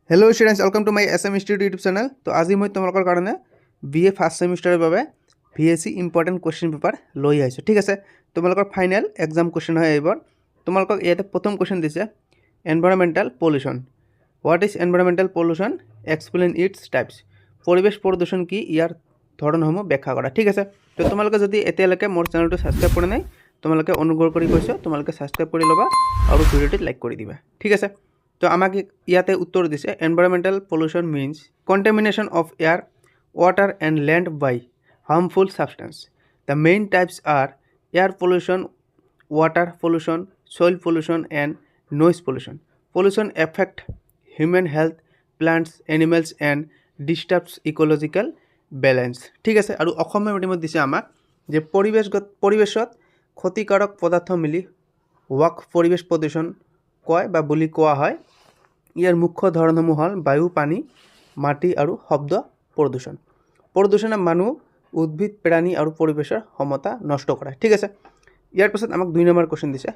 Hello students welcome to my SM institute YouTube channel. तो आज मैं तुम्हारे कारण BA first semester VSC important question paper लै आई। ठीक है, तुम्हारे फाइनल एग्जाम क्वेश्चन है एबार। तुम्हारे इतने प्रथम क्वेश्चन दिसे environmental pollution. What is environmental pollution, explain its types. परिवेश प्रदूषण की यार धरणসমূह व्याख्या करा। ठीक है, तो तुम्हारे जो एतियालके मोर चैनल सबसक्राइब कर ना तुम्हारे अनुग्रह कर कैसे तुम्हारे सबसक्राइब कर लबा और भिडिओ लाइक कर दिबा। ठीक है, तो आमाक इयाते उत्तर दिसे environmental pollution means contamination of air water and land by harmful substance. The main types are air pollution, water pollution, soil pollution and noise pollution. Pollution affect human health, plants, animals and disturbs ecological balance. ঠিক আছে, আৰু অসমীয়া মিডিয়ামত দিছে আমাক যে পৰিৱেশত ক্ষতিকাৰক পদাৰ্থ মিলি হোৱাক পৰিৱেশ প্ৰদূষণ কয় বা বুলি কোৱা হয়। ইয়াৰ মুখ্য ধৰণসমূহ হ'ল বায়ু, পানী, মাটি আৰু শব্দ প্ৰদূষণ। প্ৰদূষণে মানুহ, উদ্ভিদ, প্ৰাণী আৰু পৰিৱেশৰ সমতা নষ্ট কৰে। ঠিক আছে, ইয়াৰ পাছত আমাক 2 নম্বৰ কোৱেশ্চন দিছে।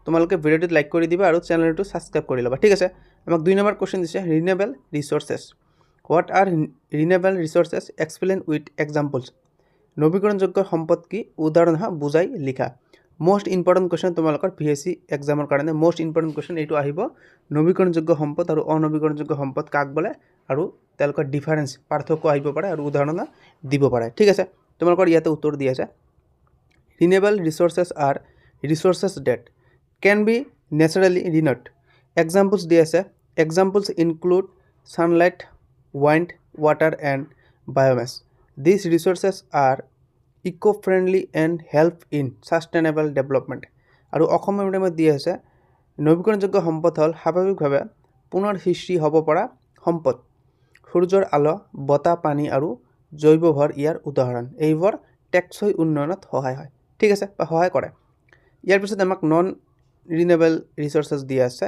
তোমালোকে ভিডিঅ'টো লাইক কৰি দিবা আৰু চেনেলটো সাবস্ক্ৰাইব কৰি ল'বা। ঠিক আছে, আমাক 2 নম্বৰ কোৱেশ্চন দিছে renewable resources. What are renewable resources, explain with examples. নৱীকৰণযোগ্য সম্পদ কি, উদাহৰণ বুজাই লিখা। মোস্ট ইম্পৰ্টেণ্ট কোৱেশ্চন তোমালোকৰ VSC এক্সামৰ কাৰণে মোস্ট ইম্পৰ্টেণ্ট কোৱেশ্চন এইটো আহিব। নৱীকৰণযোগ্য সম্পদ আৰু অনৱীকৰণযোগ্য সম্পদ কাক বোলে আৰু তেওঁলোকৰ ডিফাৰেন্স পাৰ্থক্য আহিব পাৰে আৰু উদাহৰণ দিব পাৰে। ঠিক আছে, তোমালোকৰ ইয়াতে উত্তৰ দি আছে। Renewable resources are resources that can be naturally renewed. Examples দিয়ে আছে। Examples include sunlight, wind, water and biomass. These resources are eco-friendly and help in sustainable development. আৰু অসমীয়া মিডিয়ামত দিয়ে আছে নৱীকৰণযোগ্য সম্পদ হ'ল স্বাভাৱিকভাৱে পুনৰ সৃষ্টি হ'ব পৰা সম্পদ। সূৰ্যৰ আলো, বতাহ, পানী আৰু জৈৱ ভৰ ইয়াৰ উদাহৰণ। এইবোৰ টেকসই উন্নয়নত সহায় হয়। ঠিক আছে, বা সহায় কৰে। ইয়াৰ পিছত আমাক নন ৰিনিউৱেবল ৰিসোৰ্সেস দিয়া আছে।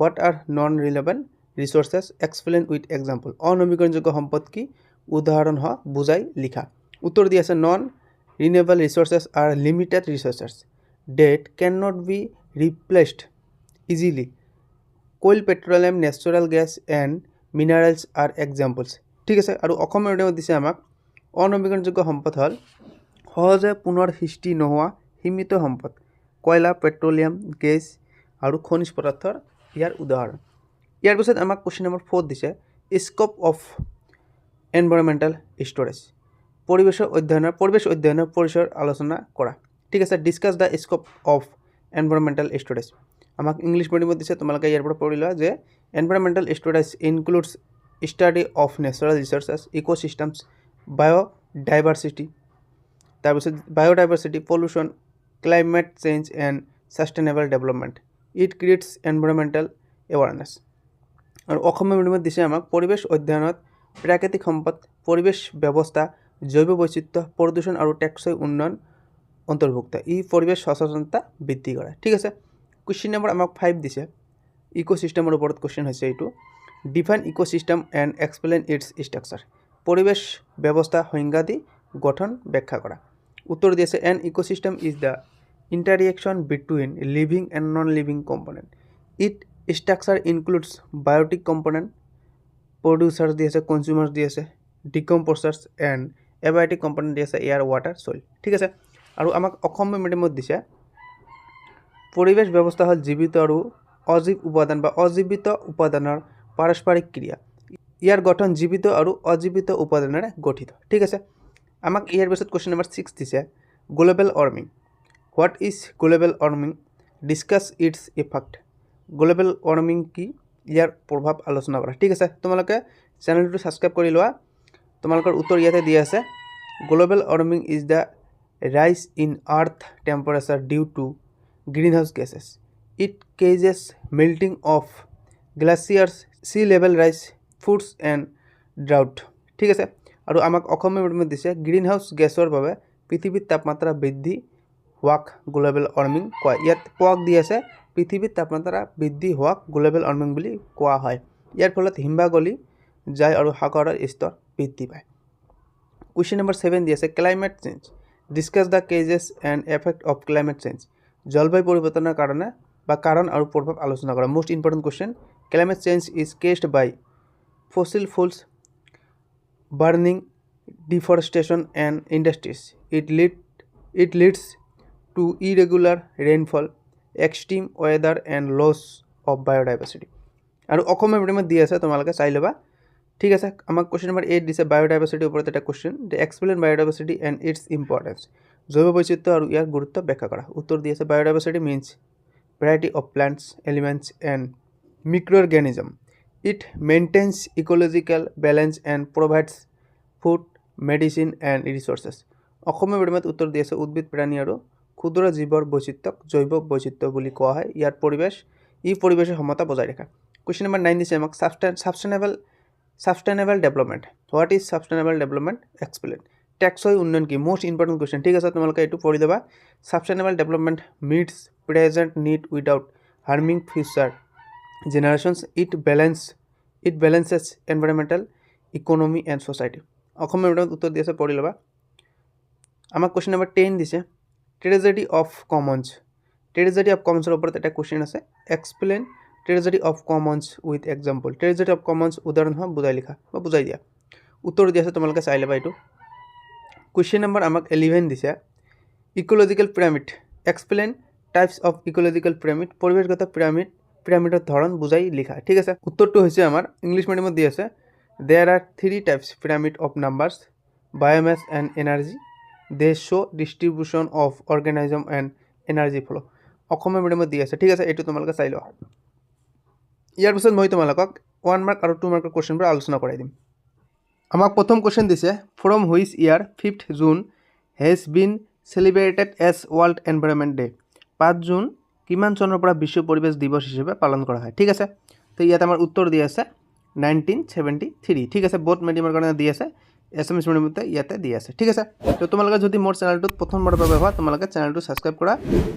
What are non renewable resources, explain with example. অনৱীকৰণযোগ্য সম্পদ কি, উদাহৰণ বুজাই লিখা। উত্তৰ দিয়া আছে non renewable resources are limited resources that can not be replaced easily. Coal, petroleum, natural gas and minerals are examples. ঠিক আছে, আৰু অসমীয়া মিডিয়ামত দিছে আমাক অনৱীকৰণযোগ্য সম্পদ হ'ল সহজে পুনৰ সৃষ্টি নোহোৱা সীমিত সম্পদ। কয়লা, পেট্ৰলিয়াম, গেছ আৰু খনিজ পদাৰ্থৰ ইয়াৰ উদাহৰণ। ইয়াৰ পিছত আমাক কুৱেশ্যন নম্বৰ 4 দিছে স্কোপ অফ এনভাইৰমেণ্টেল ষ্ট'ৰেজ। পৰিৱেশ অধ্যয়নৰ পৰিসৰ আলোচনা কৰা। ঠিক আছে, discuss the scope of environmental studies. আমাক ইংলিছ মিডিয়ামত দিছে, তোমালোকে ইয়াৰ পৰা পঢ়ি লোৱা যে environmental studies includes study of natural resources, ecosystems, biodiversity, তাৰপিছত biodiversity, pollution, climate change and sustainable development. It creates environmental awareness. আৰু অসমীয়া মিডিয়ামত দিছে আমাক পৰিৱেশ অধ্যয়নত প্ৰাকৃতিক সম্পদ, পৰিৱেশ ব্যৱস্থা, জৈৱ বৈচিত্ৰ্য, প্ৰদূষণ আৰু টেকসই উন্নয়ন অন্তৰ্ভুক্ত। ই পৰিৱেশ সচেতনতা বৃদ্ধি কৰে। ঠিক আছে, কুৱেশ্যন নম্বৰ আমাক 5 দিছে ইক'চিষ্টেমৰ ওপৰত কুৱেশ্যন হৈছে এইটো। Define ecosystem and explain its structure. পৰিৱেশ ব্যৱস্থা সংজ্ঞা দি গঠন ব্যাখ্যা কৰা। উত্তৰ দি আছে an ecosystem is the interaction between living and non living component. It structure includes biotic component, producers দি আছে, কনজিউমাৰ্ছ দি আছে, ডিকম্প'চাৰ্ছ এণ্ড এবায়টিক কম্পনেণ্ট দি আছে এয়াৰ, ৱাটাৰ, ছইল। ঠিক আছে, আৰু আমাক অসমীয়া মিডিয়ামত দিছে পৰিৱেশ ব্যৱস্থা হ'ল জীৱিত আৰু অজীৱ উপাদান বা অজীৱিত উপাদানৰ পাৰস্পৰিক ক্ৰিয়া। ইয়াৰ গঠন জীৱিত আৰু অজীৱিত উপাদানেৰে গঠিত। ঠিক আছে, আমাক ইয়াৰ পিছত কুৱেশ্যন নম্বৰ 6 দিছে global warming. What is global warming, discuss its effect. Global warming কি, ইয়াৰ প্ৰভাৱ আলোচনা কৰা। ঠিক আছে, তোমালোকে চেনেলটো ছাবস্ক্ৰাইব কৰি লোৱা। তোমালোকৰ উত্তৰ ইয়াতে দিয়া আছে। Global warming is the rise in earth temperature due to greenhouse gases. It causes melting of glaciers, sea level rise, floods and drought. ঠিক আছে, আৰু আমাক অসমীয়া মিডিয়ামত দিছে গ্ৰীণহাউছ গেছৰ বাবে পৃথিৱীৰ তাপমাত্ৰা বৃদ্ধি হোৱাক গ্লোবেল ৱাৰ্মিং কয়। ইয়াত পোৱাক দি আছে পৃথিৱীৰ তাপমাত্ৰা বৃদ্ধি হোৱাক গ্লোবেল ৱাৰ্মিং বুলি কোৱা হয়। ইয়াৰ ফলত হিমবাহ গলি যায় আৰু সাগৰৰ স্তৰ বৃদ্ধি পায়। কুৱেশ্যন নম্বৰ 7 দি আছে climate change. Discuss the causes and effect of climate change. জলবায়ু পৰিৱৰ্তনৰ কাৰণে বা কাৰণ আৰু প্ৰভাৱ আলোচনা কৰা। Most important question. Climate change is caused by fossil fuels, burning, deforestation and industries. It leads to irregular rainfall, extreme weather and loss of biodiversity. আৰু অসমীয়া মিডিয়ামত দি আছে তোমালোকে চাই ল'বা ঠিক আছে আমাক কোৱেশ্চন নম্বৰ 8 দিছে বায়োডাইভাৰ্চিটিৰ ওপৰত এটা question they explain biodiversity and its importance জৈৱ বৈচিত্ৰ্য আৰু ইয়াৰ গুৰুত্ব ব্যাখ্যা কৰা উত্তৰ দি আছে biodiversity means variety of plants elements and microorganism. It maintains ecological balance and provides food, medicine and resources. অসমীয়া মিডিয়ামত উত্তৰ দি আছে উদ্ভিদ প্ৰাণী আৰু ক্ষুদ্ৰ জীৱৰ বৈচিত্ৰ্যক জৈৱ বৈচিত্ৰ্য বুলি কোৱা হয় ইয়াৰ পৰিৱেশৰ সমতা বজাই ৰাখে কোৱেশ্চন নম্বৰ 9 দিছে আমাক sustainable development what is sustainable development explain টেকসই উন্নয়ন কি মোস্ট ইম্পৰ্টেন্ট কোৱেশ্চন ঠিক আছে তোমালোকে এইটো পঢ়ি ল'বা sustainable development meets present need without harming future generations. It balances environmental, economy and society. Asomiya মিডিয়ামত উত্তৰ দি আছে পঢ়ি ল'বা আমাক কোৱেশ্চন নম্বৰ 10 দিছে ট্ৰেজেডি অফ কমন্সৰ ওপৰত এটা কোৱেশ্চন আছে explain tragedy of commons with example tragedy of commons উদাহৰণসহ বুজাই লিখা বা বুজাই দিয়া উত্তৰ দি আছে তোমালোকে চাই ল'বা এইটো কোৱেশ্চন নম্বৰ আমাক 11 দিছে ecological pyramid explain types of ecological pyramid পৰিৱেশগত পিৰামিডৰ ধৰণ বুজাই লিখা ঠিক আছে উত্তৰটো হৈছে আমাৰ ইংলিছ মিডিয়ামত দি আছে there are 3 types pyramid of numbers biomass and energy they show distribution of organism and energy flow Asomiya মিডিয়ামত দি আছে ঠিক আছে এইটো তোমালোকে চাই লোৱা ইয়াৰ পিছত মই তোমালোকক 1 মাৰ্ক আৰু 2 মাৰ্কৰ কোৱেশ্চনবোৰ আলোচনা কৰাই দিম আমাক প্ৰথম কোৱেশ্চন দিছে from which year 5th June has been celebrated as World Environment Day 5 June কিমান চনৰ পৰা বিশ্ব পৰিৱেশ দিৱস হিচাপে পালন কৰা হয় ঠিক আছে তো ইয়াত আমাৰ উত্তৰ দি আছে 1973 ঠিক আছে বহুত মিডিয়ামৰ কাৰণে দি আছে এছএমএছ মিডিয়ামতে ইয়াতে দি আছে ঠিক আছে তো তোমালোকে যদি মোৰ চেনেলটোত প্ৰথমবাৰ বাবে হোৱা তোমালোকে চেনেলটো সাবস্ক্ৰাইব কৰা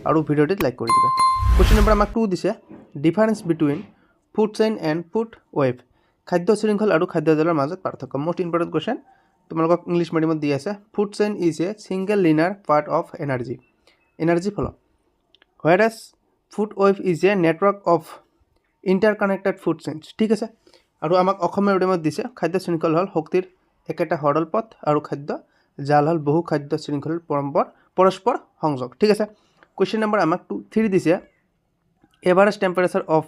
আৰু ভিডিঅ'টিত লাইক কৰি দিবা কোৱেশ্চন নম্বৰ আমাক 2 দিছে difference between food chain and food web খাদ্য শৃংখল আৰু খাদ্য জালৰ মাজত পাৰ্থক্য মোষ্ট ইম্পৰ্টেণ্ট কোৱেশ্চন তোমালোকক ইংলিছ মিডিয়ামত দি আছে food chain is a single linear part of energy flow whereas food web is a network of interconnected food chains ঠিক আছে আৰু আমাক অসমীয়া মিডিয়ামত দিছে খাদ্য শৃংখল হল শক্তিৰ একেটা হৰল পথ আৰু খাদ্য জাল হল বহু খাদ্য শৃংখলৰ পৰস্পৰ সংযোগ ঠিক আছে কোৱেশ্চন নম্বৰ আমাক 3 দিছে average temperature of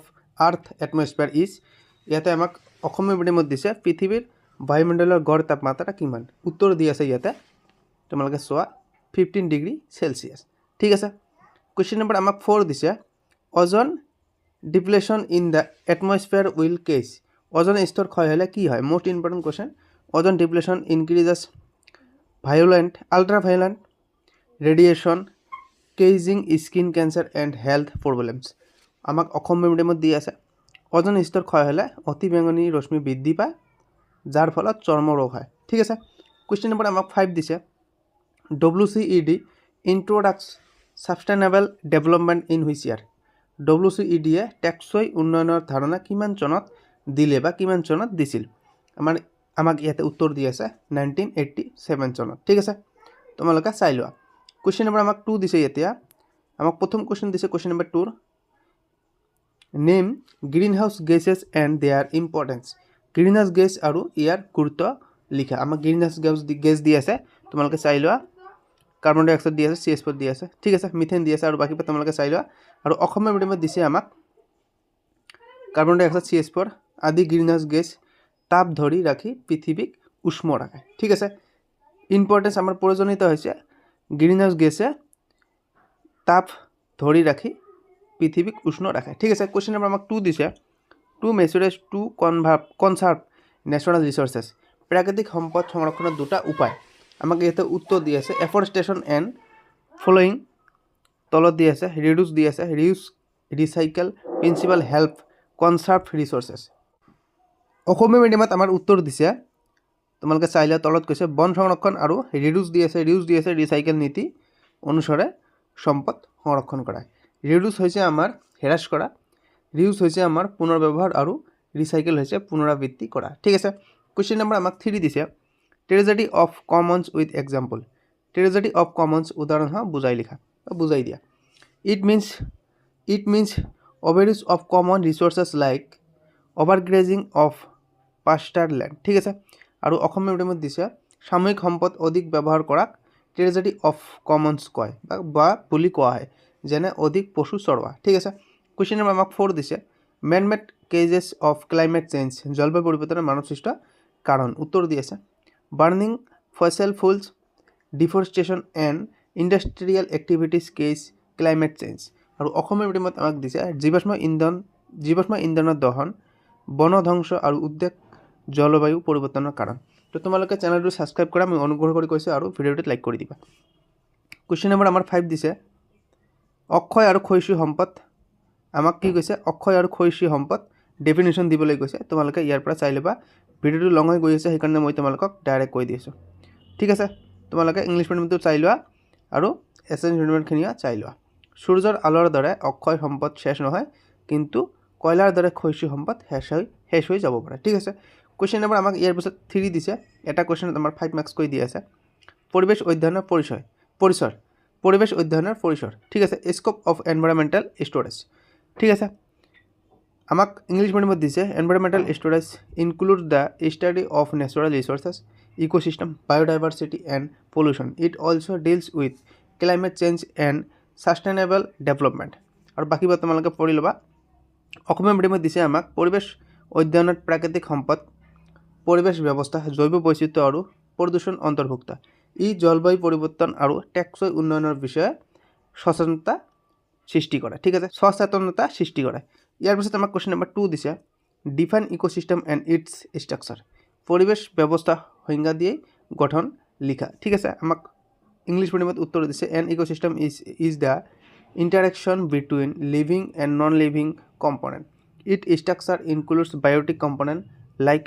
earth atmosphere is ইয়াতে আমাক অসমীয়া মিডিয়ামত দিছে পৃথিৱীৰ বায়ুমণ্ডলৰ গড় তাপমাত্ৰা কিমান উত্তৰ দি আছে ইয়াতে তোমালোকে চোৱা 15 ডিগ্ৰী সেলসিয়াছ ঠিক আছে কোৱেশ্চন নম্বৰ আমাক 4 দিছে ozone depletion in the atmosphere will cause ওজন স্তৰ ক্ষয় হলে কি হয় most important question ozone depletion increases ultraviolet radiation causing skin cancer and health problems আমাক অসমীয়া মিডিয়ামত দি আছে ওজন স্তৰ ক্ষয় হলে অতি বেঙুনী ৰশ্মি বৃদ্ধি পায় যাৰ ফলত চৰ্ম ৰোগ হয় ঠিক আছে কোৱেশ্চন নম্বৰ আমাক 5 দিছে WCED introducts sustainable development in which year WCED এ টেকসই উন্নয়নৰ ধাৰণা কিমান চনত দিলে বা কিমান চনত দিছিল আমাক ইয়াতে উত্তৰ দি আছে 1987 চনত ঠিক আছে তোমালোকে চাই লোৱা কোৱেশ্চন নম্বৰ আমাক 2 দিছে এতিয়া আমাক প্ৰথম কোৱেশ্চন দিছে question number 2 name green house gases and there importance green house gas আৰু ইয়াৰ গুৰুত্ব লিখা আমাক গ্ৰীন হাউস গেছ দি আছে তোমালোকে চাই লোৱা কাৰ্বন ডাই অক্সাইড দি আছে CH4 দি আছে ঠিক আছে মিথেন দি আছে আৰু বাকি তোমালোকে চাই লোৱা আৰু অসমীয়া মিডিয়ামত দিছে আমাক কাৰ্বন ডাই অক্সাইড CH4 আদি গ্ৰীনহাউস গেছ তাপ ধৰি ৰাখি পৃথিৱীক উষ্ম ৰাখে ঠিক আছে ইম্পৰ্টেন্স আমাৰ প্ৰয়োজনীয়তা হৈছে গ্ৰীনহাউস গেছে তাপ ধৰি ৰাখি পৃথিৱীক উষ্ণ ৰাখে ঠিক আছে কোৱেশ্চন নম্বৰ আমাক 2 দিছে টু মেজৰ্ছ টু কনজাৰ্ভ নেচাৰেল ৰিসোৰ্সেছ প্ৰাকৃতিক সম্পদ সংৰক্ষণৰ দুটা উপায় আমাক ইয়াতে উত্তৰ দি আছে এফৰেষ্টেশ্যন এণ্ড ফলোইং তলত দি আছে ৰিডিউস দি আছে ৰিউজ ৰিসাইকেল প্ৰিন্সিপাল হেল্প কনজাৰ্ভ ৰিসোৰ্সেছ অসমীয়া মিডিয়ামত আমাৰ উত্তৰ দিছে তোমালোকে চাইলে তলত কৈছে বন সংৰক্ষণ আৰু ৰিউজ দি আছে ৰিসাইকেল নীতি অনুসাৰে সম্পদ সংৰক্ষণ কৰা ৰিউজ হৈছে আমাৰ হ্ৰাস কৰা ৰিউজ হৈছে আমাৰ পুনৰ্ব্যৱহাৰ আৰু ৰিসাইকেল হৈছে পুনৰাবৃত্তি কৰা ঠিক আছে কোৱেশ্চন নম্বৰ আমাক 3 দিছে tragedy of commons with example tragedy of commons উদাহৰণসহ বুজাই লিখা বা বুজাই দিয়া it means overuse of common resources like overgrazing of pasture land ঠিক আছে। আৰু অসমীয়া মিডিয়ামত দিছে সামূহিক সম্পদ অধিক ব্যৱহাৰ কৰাক ট্ৰেজেডি অফ কমন্স কয় বা বুলি কোৱা হয়, যেনে অধিক পশু চৰোৱা ঠিক আছে। কুৱেশ্যন নম্বৰ আমাক 4 দিছে man made causes of climate change, জলবায়ু পৰিৱৰ্তনৰ মানৱসৃষ্ট কাৰণ। উত্তৰ দি আছে burning fossil fuels, deforestation and industrial activities cause climate change. আৰু অসমীয়া মিডিয়ামত আমাক দিছে জীৱাশ্ম ইন্ধনৰ দহন, বনধ্বংস আৰু উদ্যোগ জলবায়ু পৰিৱৰ্তনৰ কাৰণ। তো তোমালোকে চেনেলটো ছাবস্ক্ৰাইব কৰা মই অনুগ্ৰহ কৰি কৈছোঁ আৰু ভিডিঅ'টোত লাইক কৰি দিবা। কুৱেশ্যন নম্বৰ আমাৰ 5 দিছে অক্ষয় আৰু ক্ষয়িষ্ণু সম্পদ। আমাক কি কৈছে অক্ষয় আৰু ক্ষয়িষ্ণু সম্পদ ডেফিনেশ্যন দিবলৈ কৈছে, তোমালোকে ইয়াৰ পৰা চাই ল'বা। ভিডিঅ'টো লং হৈ গৈ আছে সেইকাৰণে মই তোমালোকক ডাইৰেক্ট কৈ দি আছোঁ ঠিক আছে। তোমালোকে ইংলিছ মিডিয়ামটো চাই লোৱা আৰু এছএছ মিডিয়ামখিনিও চাই লোৱা। সূৰ্যৰ আলোৰ দৰে অক্ষয় সম্পদ শেষ নহয়, কিন্তু কয়লাৰ দৰে ক্ষয়িষ্ণু সম্পদ শেষ হৈ যাব পাৰে ঠিক আছে। কুৱেশ্যন নম্বৰ আমাক ইয়াৰ পিছত 3 দিছে, এটা কুৱেশ্যনত আমাৰ 5 মাৰ্কছ কৈ দি আছে পৰিৱেশ অধ্যয়নৰ পৰিসৰ পৰিৱেশ অধ্যয়নৰ পৰিসৰ ঠিক আছে। স্কোপ অফ এনভাইৰনমেণ্টেল ষ্ট'ৰেজ ঠিক আছে। আমাক ইংলিছ মিডিয়ামত দিছে environmental studies include the study of natural resources, ecosystem, biodiversity and pollution. It also' deals with climate change and sustainable development. আৰু বাকীবোৰ তোমালোকে পঢ়ি ল'বা। অসমীয়া মিডিয়ামত দিছে আমাক পৰিৱেশ অধ্যয়নত প্ৰাকৃতিক সম্পদ, পৰিৱেশ ব্যৱস্থা, জৈৱ বৈচিত্ৰ্য আৰু প্ৰদূষণ অন্তৰ্ভুক্ত। ই জলবায়ু পৰিৱৰ্তন আৰু টেকসই উন্নয়নৰ বিষয়ে সচেতনতা সৃষ্টি কৰে ঠিক আছে, সচেতনতা সৃষ্টি কৰে। ইয়াৰ পিছত আমাক কুৱেশ্যন নম্বৰ 2 দিছে define ecosystem and its structure, পৰিৱেশ ব্যৱস্থা সংজ্ঞা দিয়েই গঠন লিখা ঠিক আছে। আমাক ইংলিছ মিডিয়ামত উত্তৰ দিছে an ecosystem is the interaction between living and non living component. It structure includes biotic component like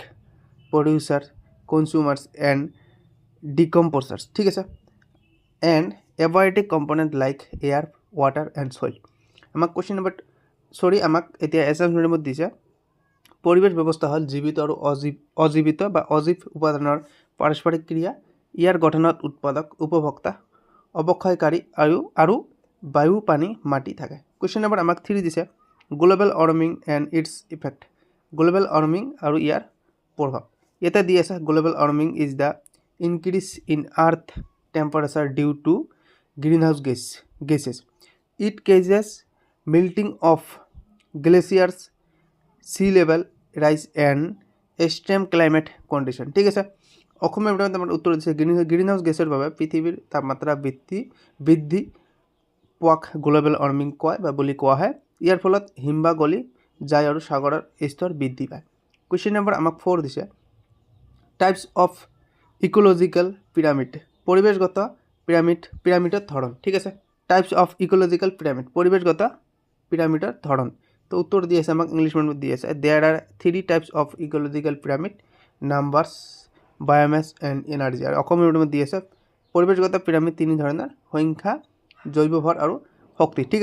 producer, consumers and decomposers ঠিক আছে, and abiotic component like air, water and soil. আমাক কুৱেশ্যন নম্বৰ আমাক এতিয়া SS মিডিয়ামত দিছে পৰিৱেশ ব্যৱস্থা হ'ল জীৱিত আৰু অজীৱিত বা অজীৱ উপাদানৰ পাৰস্পৰিক ক্ৰিয়া, ইয়াৰ গঠনত উৎপাদক, উপভোক্তা, অৱক্ষয়কাৰী আৰু বায়ু, পানী, মাটি থাকে। কুৱেশ্যন নম্বৰ আমাক 3 দিছে global warming and its effect, global warming আৰু ইয়াৰ প্ৰভাৱ। ইয়াতে দি আছে global warming is the increase in earth temperature due to greenhouse gases. It causes melting of glaciers, sea level rise and extreme climate condition ঠিক আছে। অসমীয়া মিডিয়ামত আমাৰ উত্তৰ দিছে গ্ৰীণহাউছ গেছৰ বাবে পৃথিৱীৰ তাপমাত্ৰা বৃদ্ধি পোৱাক গ্ল'বেল ৱাৰ্মিং কয় বা বুলি কোৱা হয়। ইয়াৰ ফলত হিমবাহ গলি যায় আৰু সাগৰৰ স্তৰ বৃদ্ধি পায়। কুৱেশ্যন নম্বৰ আমাক 4 দিছে টাইপছ অফ ইক'লজিকেল পিৰামিড, পৰিৱেশগত পিৰামিডৰ ধৰণ ঠিক আছে। টাইপছ অফ ইক'লজিকেল পিৰামিড, পৰিৱেশগত পিৰামিডৰ ধৰণ। তো উত্তৰ দি আছে আমাক ইংলিছ মিডিয়ামত দি আছে there are 3 types of ecological pyramid, numbers, biomass and energy. আৰু অসমীয়া মিডিয়ামত দি আছে পৰিৱেশগত পিৰামিড 3 ধৰণৰ, সংখ্যা, জৈৱ ভৰ আৰু শক্তি ঠিক আছে।